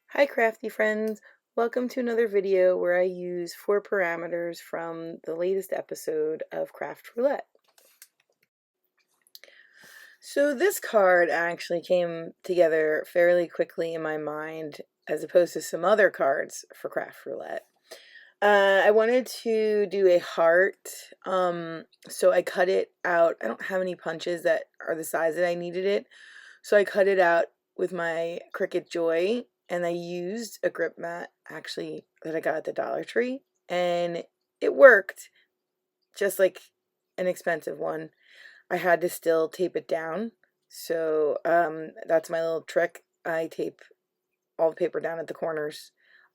Hi crafty friends, welcome to another video where I use 4 parameters from the latest episode of Craft Roulette. So this card actually came together fairly quickly in my mind as opposed to some other cards for Craft Roulette. I wanted to do a heart, so I cut it out. I don't have any punches that are the size that I needed it, so I cut it out with my Cricut Joy. And I used a grip mat, actually, that I got at the Dollar Tree, and it worked, just like an expensive one. I had to still tape it down, so that's my little trick. I tape all the paper down at the corners,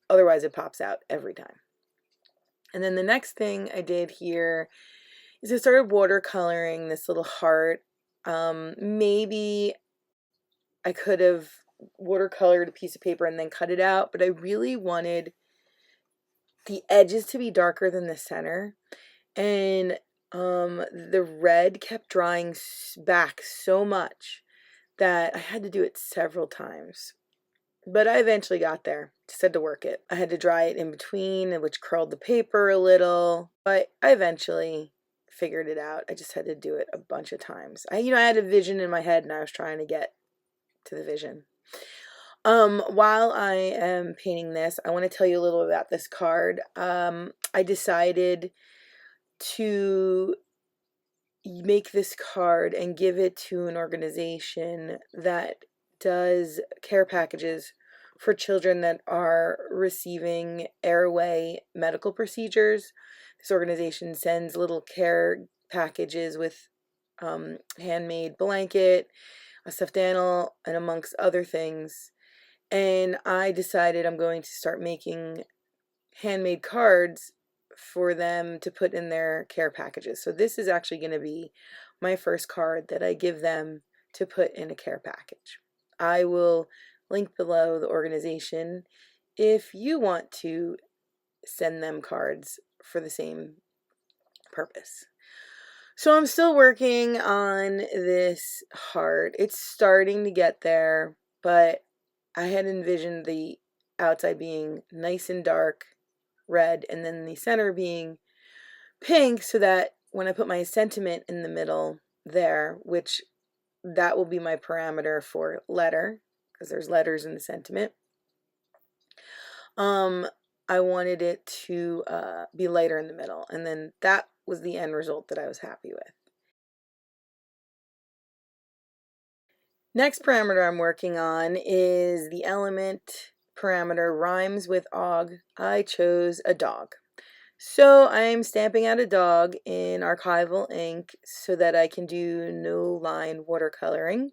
otherwise it pops out every time. And then the next thing I did here is I started watercoloring this little heart. Maybe I could have watercolored a piece of paper and then cut it out, but I really wanted the edges to be darker than the center, and the red kept drying back so much that I had to do it several times, but I eventually got there. Just had to work it. I had to dry it in between, which curled the paper a little, but I eventually figured it out. I just had to do it a bunch of times. I had a vision in my head and I was trying to get to the vision. While I am painting this, I want to tell you a little about this card. I decided to make this card and give it to an organization that does care packages for children that are receiving airway medical procedures. This organization sends little care packages with handmade blanket, a stuffed animal, and amongst other things. And I decided I'm going to start making handmade cards for them to put in their care packages. So this is actually going to be my first card that I give them to put in a care package. I will link below the organization if you want to send them cards for the same purpose. So I'm still working on this heart. It's starting to get there, but I had envisioned the outside being nice and dark red and then the center being pink, so that when I put my sentiment in the middle there, which that will be my parameter for letter, because there's letters in the sentiment, I wanted it to be lighter in the middle, and then that was the end result that I was happy with. Next parameter I'm working on is the element parameter rhymes with og. I chose a dog. So I'm stamping out a dog in archival ink so that I can do no line watercoloring.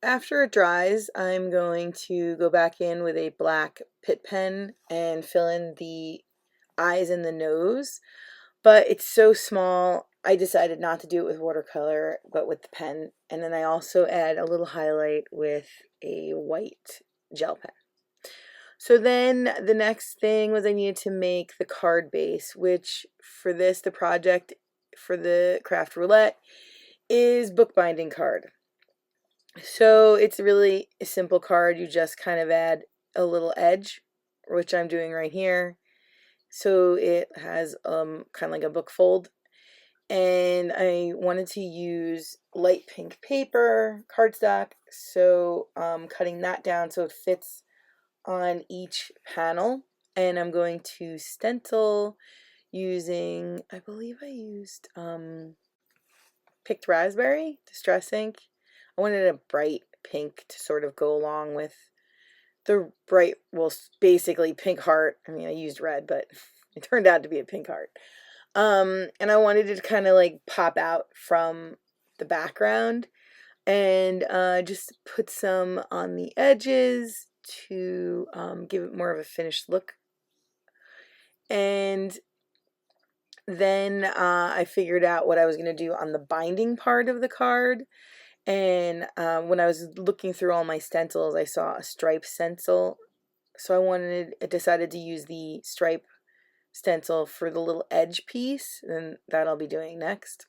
After it dries, I'm going to go back in with a black Pitt pen and fill in the eyes and the nose. But it's so small, I decided not to do it with watercolor, but with the pen. And then I also add a little highlight with a white gel pen. So then the next thing was I needed to make the card base, which for this, the project for the Craft Roulette is bookbinding card. So it's really a simple card. You just kind of add a little edge, which I'm doing right here. So it has kind of like a book fold. And I wanted to use light pink paper, cardstock, so cutting that down so it fits on each panel. And I'm going to stencil using, I believe I used picked raspberry distress ink. I wanted a bright pink to sort of go along with the bright, well, basically pink heart. I mean, I used red, but it turned out to be a pink heart. And I wanted it to kind of like pop out from the background, and just put some on the edges to give it more of a finished look. And then I figured out what I was going to do on the binding part of the card. And when I was looking through all my stencils, I saw a stripe stencil So I decided to use the stripe stencil for the little edge piece, and that I'll be doing next.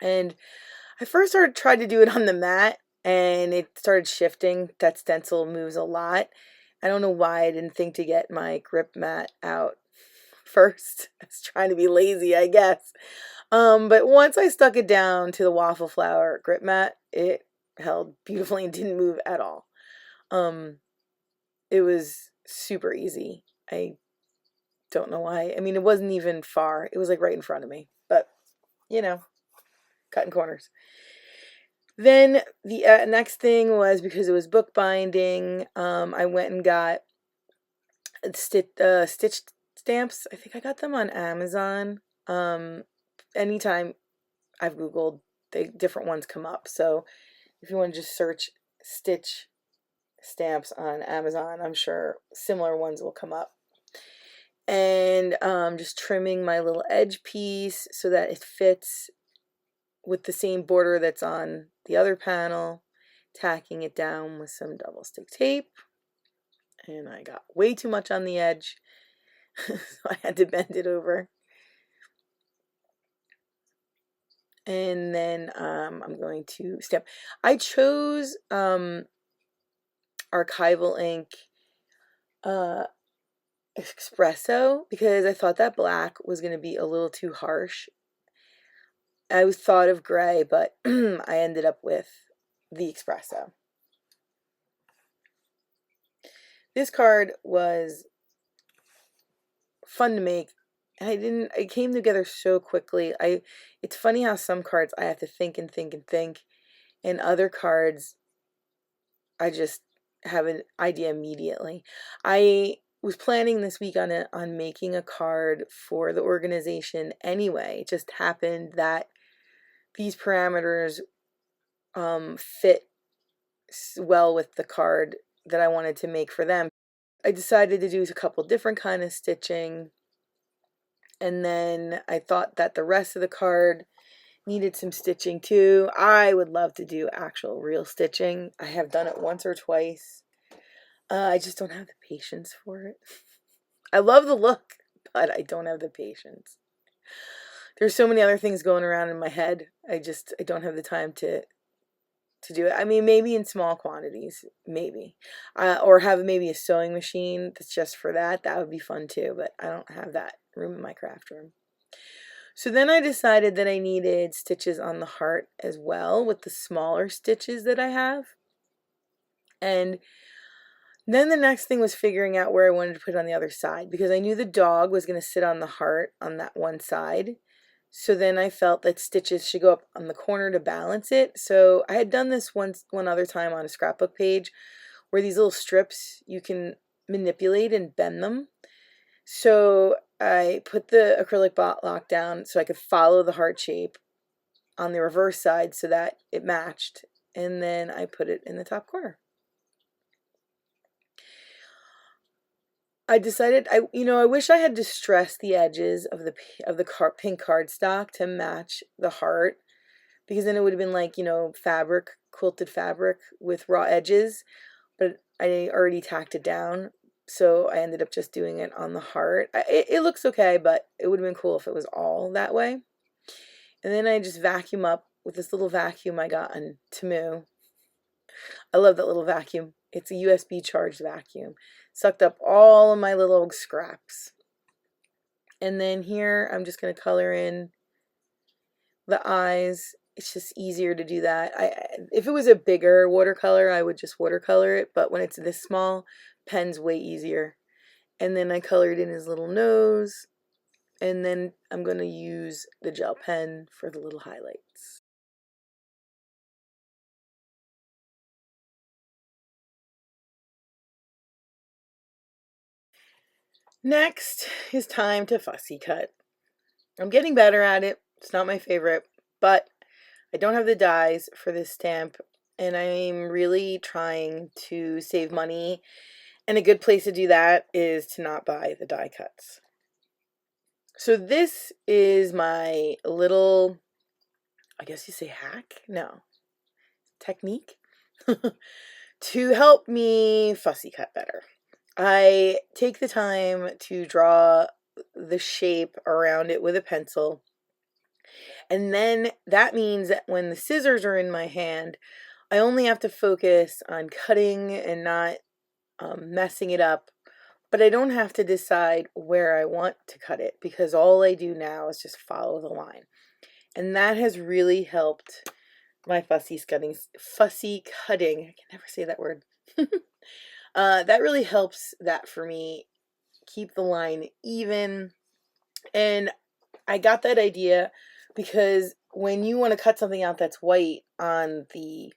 And I first tried to do it on the mat, and it started shifting. That stencil moves a lot. I don't know why I didn't think to get my grip mat out first. I was trying to be lazy, I guess. But once I stuck it down to the waffle flower grip mat, it held beautifully and didn't move at all. It was super easy. I don't know why. I mean, it wasn't even far. It was like right in front of me. But, you know, cutting corners. Then the next thing was, because it was bookbinding, I went and got stitched stamps. I think I got them on Amazon. Anytime I've Googled, different ones come up. So if you want to just search stitch stamps on Amazon, I'm sure similar ones will come up. And just trimming my little edge piece so that it fits with the same border that's on the other panel, tacking it down with some double stick tape. And I got way too much on the edge, so I had to bend it over. And then I'm going to stamp. I chose Archival ink espresso because I thought that black was going to be a little too harsh. I thought of gray, but I ended up with the espresso. This card was fun to make. It came together so quickly. It's funny how some cards I have to think and think and think, and other cards I just have an idea immediately. I was planning this week on making a card for the organization anyway. It just happened that these parameters fit well with the card that I wanted to make for them. I decided to do a couple different kind of stitching, and then I thought that the rest of the card needed some stitching too. I would love to do actual real stitching. I have done it once or twice. I just don't have the patience for it. I love the look, but I don't have the patience. There's so many other things going around in my head. I don't have the time to do it. I mean, maybe in small quantities, maybe. Or have maybe a sewing machine that's just for that. That would be fun too, but I don't have that room in my craft room. So then I decided that I needed stitches on the heart as well with the smaller stitches that I have. And then the next thing was figuring out where I wanted to put it on the other side, because I knew the dog was going to sit on the heart on that one side. So then I felt that stitches should go up on the corner to balance it. So I had done this one other time on a scrapbook page where these little strips, you can manipulate and bend them. So I put the acrylic block down so I could follow the heart shape on the reverse side so that it matched. And then I put it in the top corner. I decided, I wish I had distressed the edges of the pink cardstock to match the heart, because then it would have been like, fabric, quilted fabric with raw edges, but I already tacked it down, so I ended up just doing it on the heart. It looks okay, but it would have been cool if it was all that way. And then I just vacuum up with this little vacuum I got on Temu. I love that little vacuum. It's a USB charged vacuum. Sucked up all of my little scraps. And then here I'm just going to color in the eyes. It's just easier to do that. If it was a bigger watercolor, I would just watercolor it. But when it's this small, pen's way easier. And then I colored in his little nose. And then I'm going to use the gel pen for the little highlights. Next is time to fussy cut. I'm getting better at it. It's not my favorite, but I don't have the dies for this stamp, and I'm really trying to save money, and a good place to do that is to not buy the die cuts. So this is my little, I guess you say hack? No. Technique? To help me fussy cut better. I take the time to draw the shape around it with a pencil, and then that means that when the scissors are in my hand, I only have to focus on cutting and not messing it up, but I don't have to decide where I want to cut it because all I do now is just follow the line. And that has really helped my fussy cutting. I can never say that word. That really helps that for me, keep the line even. And I got that idea because when you want to cut something out that's white on the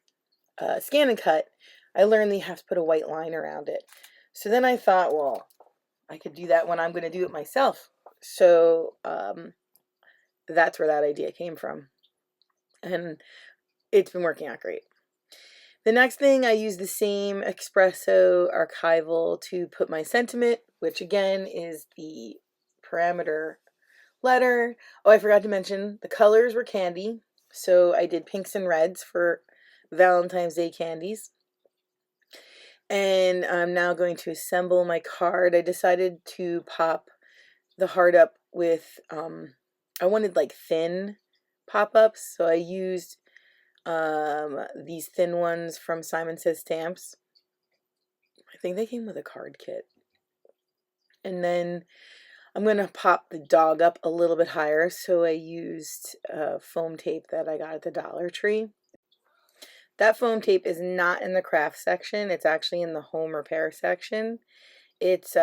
Scan and Cut, I learned that you have to put a white line around it. So then I thought, well, I could do that when I'm going to do it myself. So that's where that idea came from. And it's been working out great. The next thing, I use the same espresso archival to put my sentiment, which again is the parameter letter. Oh, I forgot to mention the colors were candy. So I did pinks and reds for Valentine's Day candies. And I'm now going to assemble my card. I decided to pop the heart up with, I wanted like thin pop-ups, so I used these thin ones from Simon Says Stamps. I think they came with a card kit. And then I'm going to pop the dog up a little bit higher, so I used foam tape that I got at the Dollar Tree. That foam tape is not in the craft section, it's actually in the home repair section. It's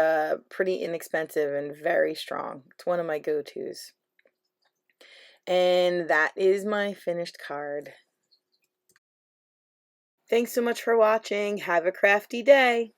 pretty inexpensive and very strong. It's one of my go-tos. And that is my finished card. Thanks so much for watching. Have a crafty day.